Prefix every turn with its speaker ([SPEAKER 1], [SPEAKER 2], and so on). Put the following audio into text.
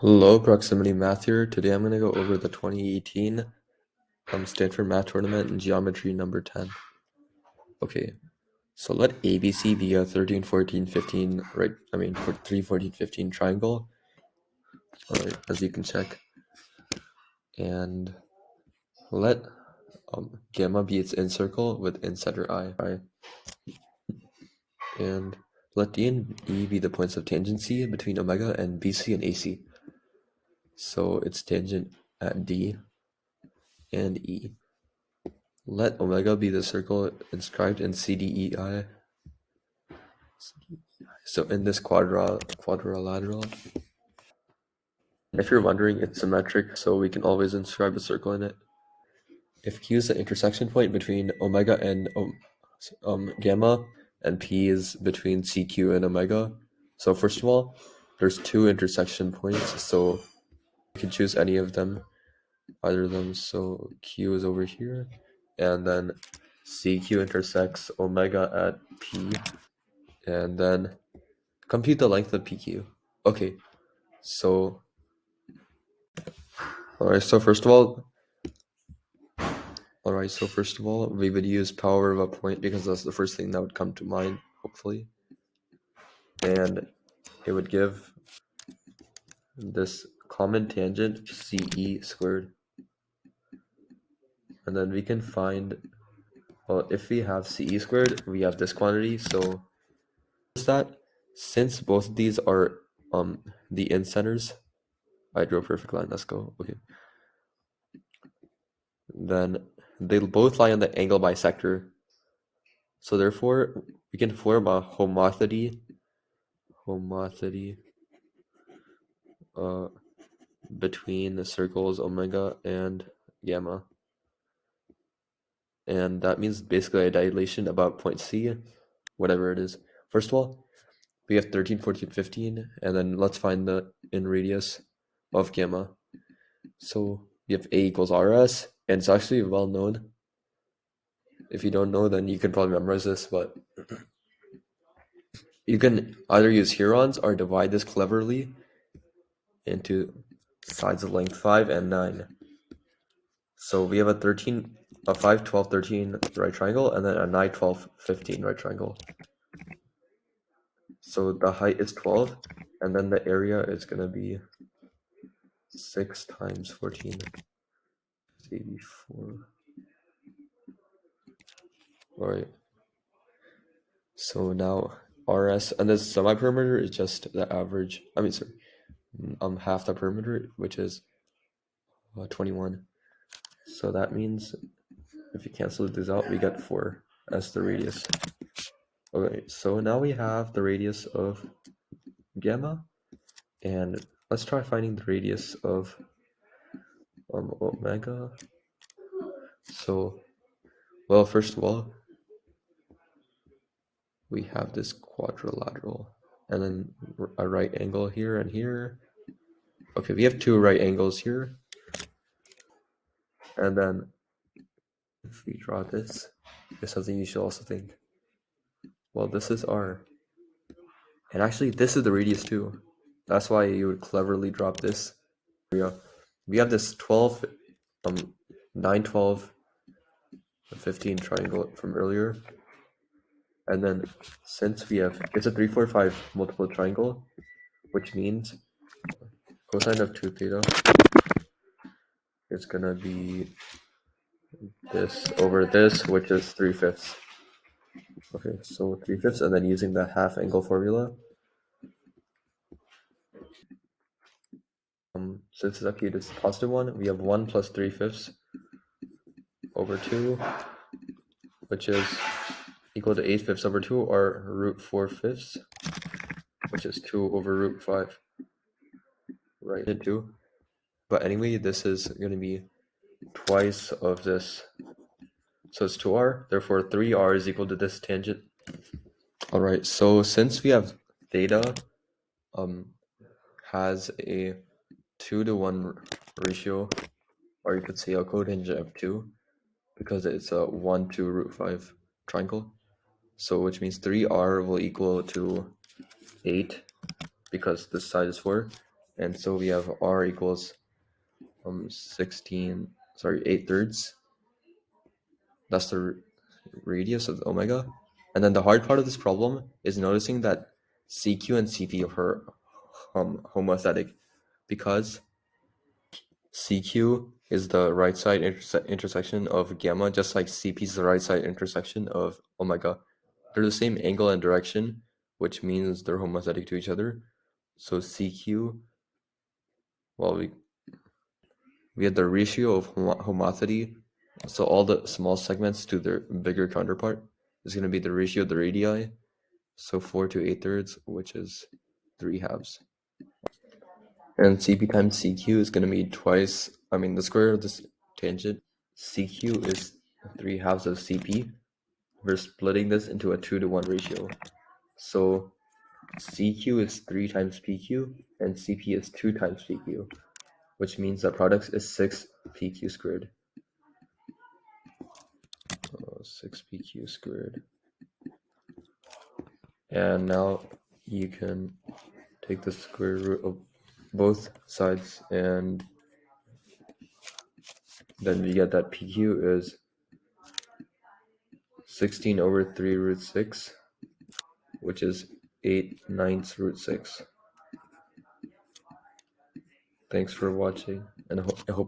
[SPEAKER 1] Hello, Proximity Math here. Today I'm going to go over the 2018 Stanford Math Tournament in Geometry number 10. Okay, so let ABC be a 13, 14, 15, right? 3, 14, 15 triangle, as you can check. And let gamma be its incircle with incenter I. And let D and E be the points of tangency between omega and BC and AC. So it's tangent at D and E. Let omega be the circle inscribed in CDEI. So in this quadrilateral, if you're wondering, it's symmetric, so we can always inscribe a circle in it. If Q is the intersection point between omega and gamma, and P is between CQ and omega. So first of all, there's two intersection points, so you can choose any of them, either of them. So Q is over here, and then CQ intersects omega at P, and then compute the length of PQ. Okay, so Alright, so first of all, we would use power of a point because that's the first thing that would come to mind, hopefully. And it would give this common tangent CE squared. And then we can find, well, if we have CE squared, we have this quantity. So that since both of these are the incenters, I drew a perfect line, let's go. Okay. Then they'll both lie on the angle bisector. So therefore, we can form a homothency between the circles omega and gamma. And that means basically a dilation about point C, whatever it is. First of all, we have 13, 14, 15, and then let's find the in radius of gamma. So we have A equals RS, and it's actually well known. If you don't know, then you can probably memorize this, but you can either use Hurons or divide this cleverly into sides of length 5 and 9. So we have a 5, 12, 13 right triangle, and then a 9, 12, 15 right triangle. So the height is 12, and then the area is going to be 6 times 14, 84. All right. So now RS, and this semi-perimeter is just the average, half the perimeter, which is 21. So that means if you cancel these out, we get 4 as the radius. Okay, so now we have the radius of gamma, and let's try finding the radius of omega. So, well, first of all, we have this quadrilateral, and then a right angle here and here. Okay, we have two right angles here, and then if we draw this, there's something you should also think. Well, this is R, and actually this is the radius too. That's why you would cleverly drop this. We have this 12, 9, 12, 15 triangle from earlier. And then since we have, it's a 3, 4, 5 multiple triangle, which means cosine of 2 theta is going to be this over this, which is 3/5. Okay, so 3/5, and then using the half angle formula. Since it's actually this positive one, we have 1 plus 3/5 over 2, which is equal to 8/5 over 2, or root 4/5, which is 2 over root 5. Right, in 2. But anyway, this is going to be twice of this. So it's 2r, therefore 3r is equal to this tangent. All right, so since we have theta has a 2-to-1 ratio, or you could say a cotangent of 2, because it's a 1 to root 5 triangle. So which means 3r will equal to 8, because this side is 4, And so we have r equals 8/3. That's the radius of omega. And then the hard part of this problem is noticing that CQ and CP are homothetic, because CQ is the right side intersection of gamma, just like CP is the right side intersection of omega. They're the same angle and direction, which means they're homothetic to each other. So CQ, well, we had the ratio of homothety, so all the small segments to their bigger counterpart is going to be the ratio of the radii, so 4 to 8/3, which is 3/2. And CP times CQ is going to be the square of this tangent. CQ is 3/2 of CP. We're splitting this into a 2-to-1 ratio. So CQ is 3 times PQ, and CP is 2 times PQ, which means that product is 6 PQ squared. 6 PQ squared. And now you can take the square root of both sides, and then you get that PQ is 16/3√6, which is 8/9 root 6. Thanks for watching, and I hope